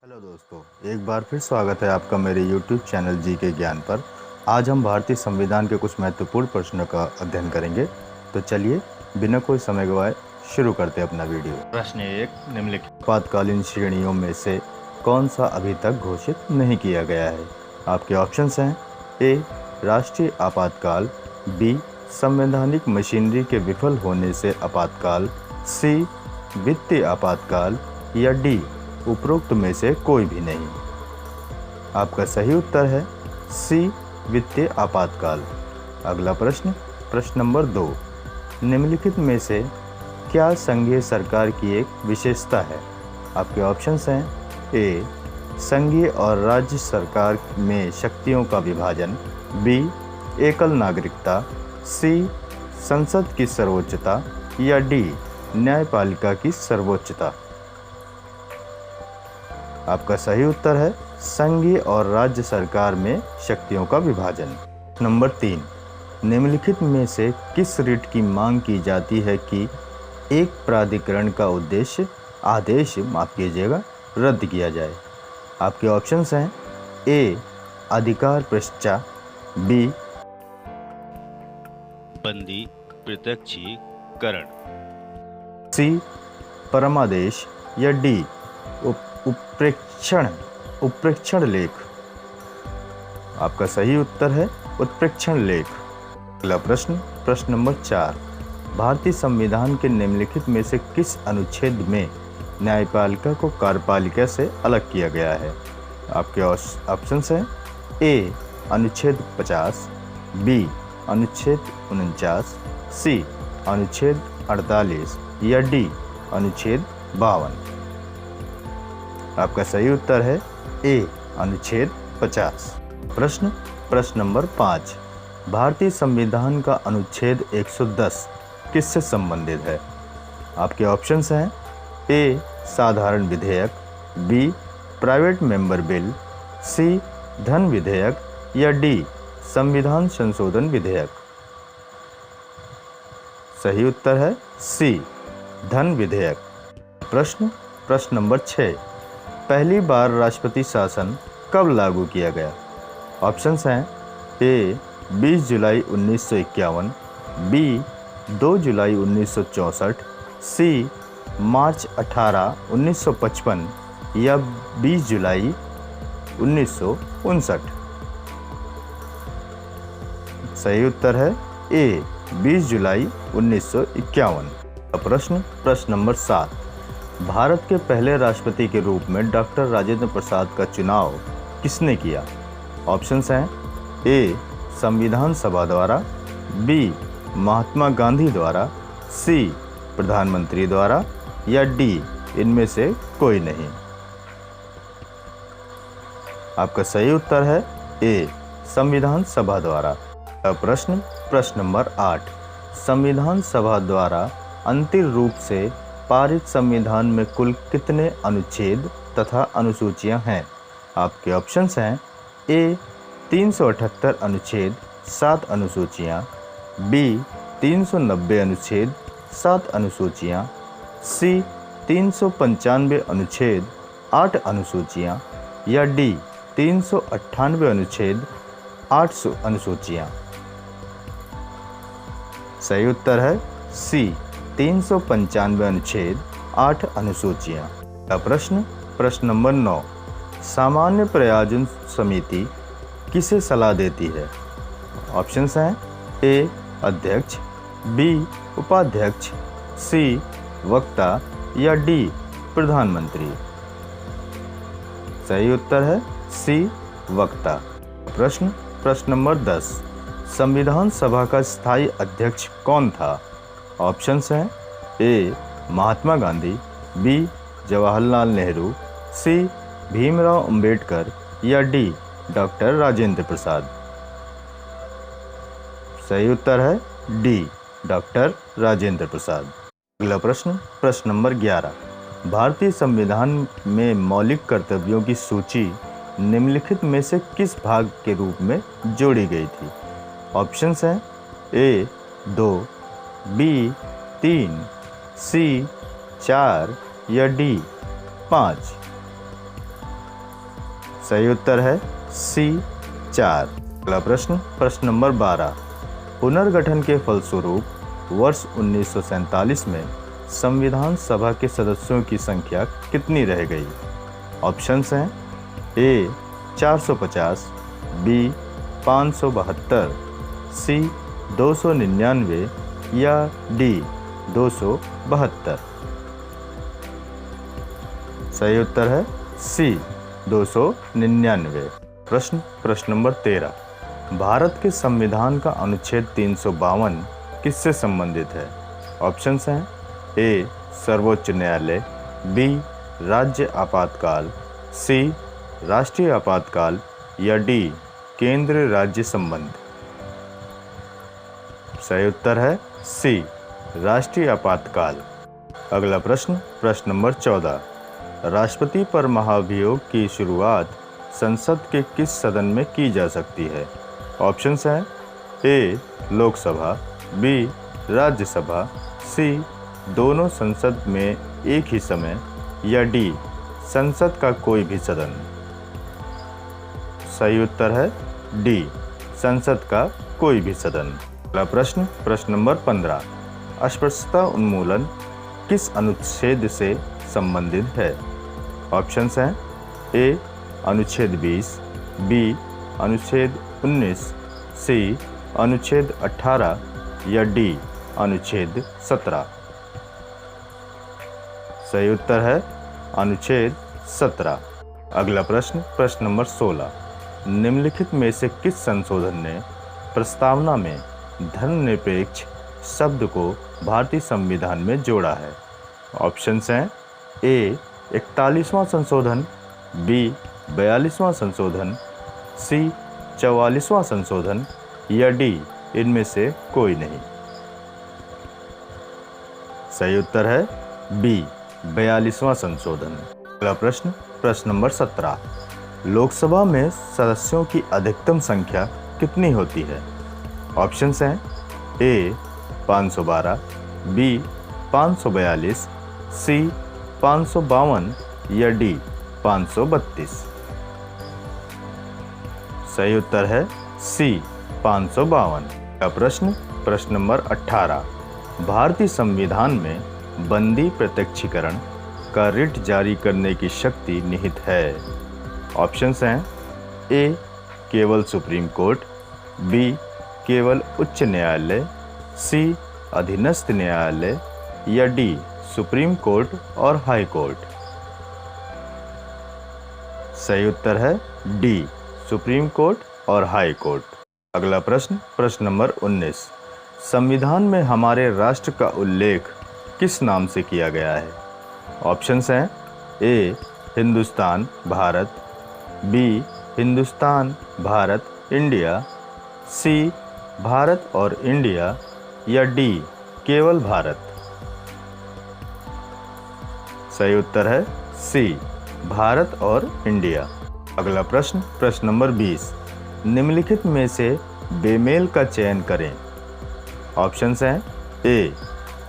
Hello दोस्तों, एक बार फिर स्वागत है आपका मेरे YouTube चैनल जी के ज्ञान पर। आज हम भारतीय संविधान के कुछ महत्वपूर्ण प्रश्नों का अध्ययन करेंगे। तो चलिए बिना कोई समय गवाए शुरू करते हैं अपना वीडियो। प्रश्न 1, निम्नलिखित आपातकालीन श्रेणियों में से कौन सा अभी तक घोषित नहीं किया गया है? आपके ऑप्शंस हैं: ए राष्ट्रीय आपातकाल, बी संवैधानिक मशीनरी के विफल होने से आपातकाल, सी वित्तीय आपातकाल या डी उपरोक्त में से कोई भी नहीं। आपका सही उत्तर है सी वित्तीय आपातकाल। अगला प्रश्न, प्रश्न नंबर 2, निम्नलिखित में से क्या संघीय सरकार की एक विशेषता है? आपके ऑप्शंस हैं: ए संघीय और राज्य सरकार में शक्तियों का विभाजन, बी एकल नागरिकता, सी संसद की सर्वोच्चता या डी न्यायपालिका की सर्वोच्चता। आपका सही उत्तर है संघीय और राज्य सरकार में शक्तियों का विभाजन। नंबर 3, निम्नलिखित में से किस रिट की मांग की जाती है कि एक प्राधिकरण का आदेश रद्द किया जाए? आपके ऑप्शंस हैं: ए अधिकार पृष्ठा, बी बंदी प्रत्यक्षीकरण, सी परमादेश या डी उत्प्रेक्षण लेख। आपका सही उत्तर है उत्प्रेक्षण लेख। अगला प्रश्न, प्रश्न नंबर 4, भारतीय संविधान के निम्नलिखित में से किस अनुच्छेद में न्यायपालिका को कार्यपालिका से अलग किया गया है? आपके ऑप्शंस हैं: ए अनुच्छेद 50, बी अनुच्छेद 49, सी अनुच्छेद 48 या डी अनुच्छेद 52। आपका सही उत्तर है ए अनुच्छेद 50। प्रश्न नंबर 5, भारतीय संविधान का अनुच्छेद 110 किससे संबंधित है? आपके ऑप्शंस हैं: ए साधारण विधेयक, बी प्राइवेट मेंबर बिल, सी धन विधेयक या डी संविधान संशोधन विधेयक। सही उत्तर है सी धन विधेयक। प्रश्न नंबर 6, पहली बार राष्ट्रपति शासन कब लागू किया गया? ऑप्शंस हैं: ए 20 जुलाई 1951, बी 2 जुलाई 1964, सी मार्च 18, 1955 या 20 जुलाई 1959। सही उत्तर है ए 20 जुलाई 1951। प्रश्न नंबर 7, भारत के पहले राष्ट्रपति के रूप में डॉक्टर राजेंद्र प्रसाद का चुनाव किसने किया? ऑप्शंस हैं: ए संविधान सभा द्वारा, बी महात्मा गांधी द्वारा, सी प्रधानमंत्री द्वारा या डी इनमें से कोई नहीं। आपका सही उत्तर है ए संविधान सभा द्वारा। प्रश्न नंबर 8, संविधान सभा द्वारा अंतिम रूप से पारित संविधान में कुल कितने अनुच्छेद तथा अनुसूचियां हैं? आपके ऑप्शंस हैं: ए 378 अनुच्छेद 7 अनुसूचियां, बी 390 अनुच्छेद 7 अनुसूचियां, सी 395 अनुच्छेद 8 अनुसूचियां या डी 398 अनुच्छेद 8 अनुसूचियां। सही उत्तर है सी 395 अनुच्छेद 8 अनुसूचियां। प्रश्न नंबर 9, सामान्य प्रयोजन समिति किसे सलाह देती है? ऑप्शंस हैं: ए अध्यक्ष, बी उपाध्यक्ष, सी वक्ता या डी प्रधानमंत्री। सही उत्तर है सी वक्ता। प्रश्न नंबर 10, संविधान सभा का स्थायी अध्यक्ष कौन था? ऑप्शंस हैं: ए महात्मा गांधी, बी जवाहरलाल नेहरू, सी भीमराव अंबेडकर या डी डॉक्टर राजेंद्र प्रसाद। सही उत्तर है डी डॉक्टर राजेंद्र प्रसाद। अगला प्रश्न नंबर 11, भारतीय संविधान में मौलिक कर्तव्यों की सूची निम्नलिखित में से किस भाग के रूप में जोड़ी गई थी? ऑप्शंस हैं: ए 2, बी 3, सी 4 या डी 5। सही उत्तर है सी 4। अगला प्रश्न, प्रश्न नंबर 12। पुनर्गठन के फलस्वरूप वर्ष 1947 में संविधान सभा के सदस्यों की संख्या कितनी रह गई? ऑप्शंस हैं ए 450, बी 572, सी 299 या डी 272। सही उत्तर है सी 299। प्रश्न नंबर 13। भारत के संविधान का अनुच्छेद 352 किससे संबंधित है? ऑप्शंस हैं ए सर्वोच्च न्यायालय, बी राज्य आपातकाल, सी राष्ट्रीय आपातकाल या डी केंद्र राज्य संबंध। सही उत्तर है सी राष्ट्रीय आपातकाल। अगला प्रश्न नंबर 14। राष्ट्रपति पर महाभियोग की शुरुआत संसद के किस सदन में की जा सकती है? ऑप्शंस हैं ए लोकसभा, बी राज्यसभा, सी दोनों संसद में एक ही समय या डी संसद का कोई भी सदन। सही उत्तर है डी संसद का कोई भी सदन। अगला प्रश्न नंबर 15। अस्पृश्यता उन्मूलन किस अनुच्छेद से संबंधित है? ऑप्शंस हैं ए अनुच्छेद 20, बी अनुच्छेद 19, सी अनुच्छेद 18 या डी अनुच्छेद 17। सही उत्तर है अनुच्छेद 17। अगला प्रश्न नंबर 16। निम्नलिखित में से किस संशोधन ने प्रस्तावना में धर्मनिरपेक्ष शब्द को भारतीय संविधान में जोड़ा है? ऑप्शंस हैं ए 41वां संशोधन, बी 42वां संशोधन, सी 44वां संशोधन या डी इनमें से कोई नहीं। सही उत्तर है बी 42वां संशोधन। अगला प्रश्न नंबर 17। लोकसभा में सदस्यों की अधिकतम संख्या कितनी होती है? ऑप्शंस हैं ए 512, बी 542, सी 552 या डी 532। सही उत्तर है सी 552। का प्रश्न नंबर 18। भारतीय संविधान में बंदी प्रत्यक्षीकरण का रिट जारी करने की शक्ति निहित है। ऑप्शंस हैं ए केवल सुप्रीम कोर्ट, बी केवल उच्च न्यायालय, सी अधीनस्थ न्यायालय या डी सुप्रीम कोर्ट और हाई कोर्ट। सही उत्तर है डी सुप्रीम कोर्ट और हाई कोर्ट। अगला प्रश्न नंबर 19। संविधान में हमारे राष्ट्र का उल्लेख किस नाम से किया गया है? ऑप्शंस हैं ए हिंदुस्तान भारत, बी हिंदुस्तान भारत इंडिया, सी भारत और इंडिया या डी केवल भारत। सही उत्तर है सी भारत और इंडिया। अगला प्रश्न नंबर 20। निम्नलिखित में से बेमेल का चयन करें। ऑप्शंस हैं ए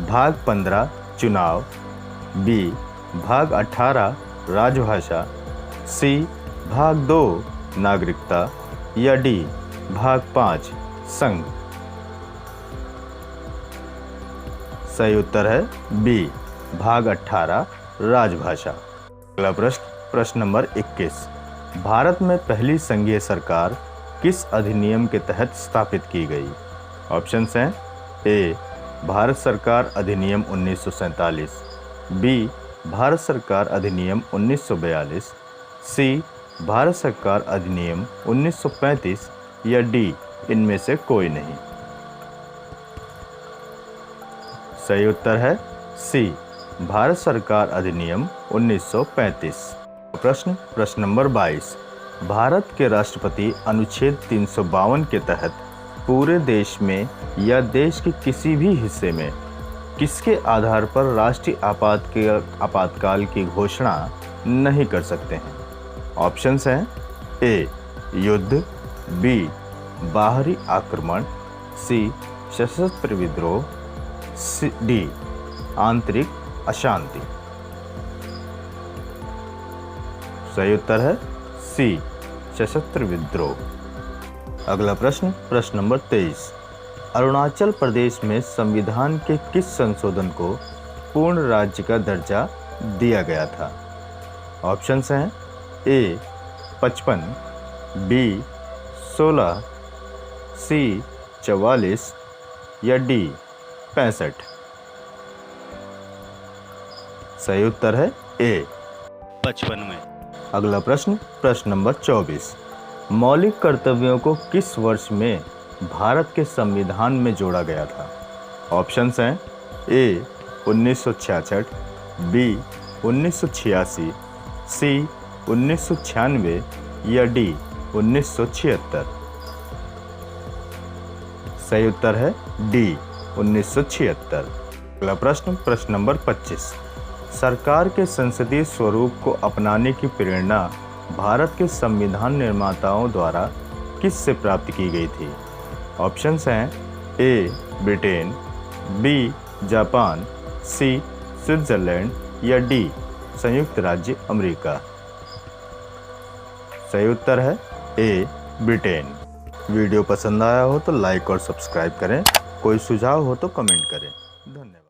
भाग 15 चुनाव, बी भाग 18 राजभाषा, सी भाग 2 नागरिकता या डी भाग 5 संघ। सही उत्तर है बी भाग 18 राजभाषा। अगला प्रश्न नंबर 21। भारत में पहली संघीय सरकार किस अधिनियम के तहत स्थापित की गई? ऑप्शंस हैं ए भारत सरकार अधिनियम 1947, बी भारत सरकार अधिनियम 1942, सी भारत सरकार अधिनियम 1935 या डी इनमें से कोई नहीं। सही उत्तर है सी भारत सरकार अधिनियम 1935। प्रश्न नंबर 22। भारत के राष्ट्रपति अनुच्छेद 352 के तहत पूरे देश में या देश के किसी भी हिस्से में किसके आधार पर राष्ट्रीय आपातकाल की घोषणा नहीं कर सकते हैं? ऑप्शंस हैं ए युद्ध, बी बाहरी आक्रमण, सी सशस्त्र विद्रोह, डी आंतरिक अशांति। सही उत्तर है सी सशस्त्र विद्रोह। अगला प्रश्न नंबर 23। अरुणाचल प्रदेश में संविधान के किस संशोधन को पूर्ण राज्य का दर्जा दिया गया था? ऑप्शंस हैं ए 55, बी 16, सी 44 या डी 65। सही उत्तर है ए 55 में। अगला प्रश्न नंबर 24। मौलिक कर्तव्यों को किस वर्ष में भारत के संविधान में जोड़ा गया था? ऑप्शंस हैं ए 1966, बी 1986, सी 1996 या डी 1976। सही उत्तर है डी 1976। अगला प्रश्न नंबर 25। सरकार के संसदीय स्वरूप को अपनाने की प्रेरणा भारत के संविधान निर्माताओं द्वारा किस से प्राप्त की गई थी? ऑप्शंस हैं ए ब्रिटेन, बी जापान, सी स्विट्जरलैंड या डी संयुक्त राज्य अमेरिका। सही उत्तर है ए ब्रिटेन। वीडियो पसंद आया हो तो लाइक और सब्सक्राइब करें। कोई सुझाव हो तो कमेंट करें। धन्यवाद।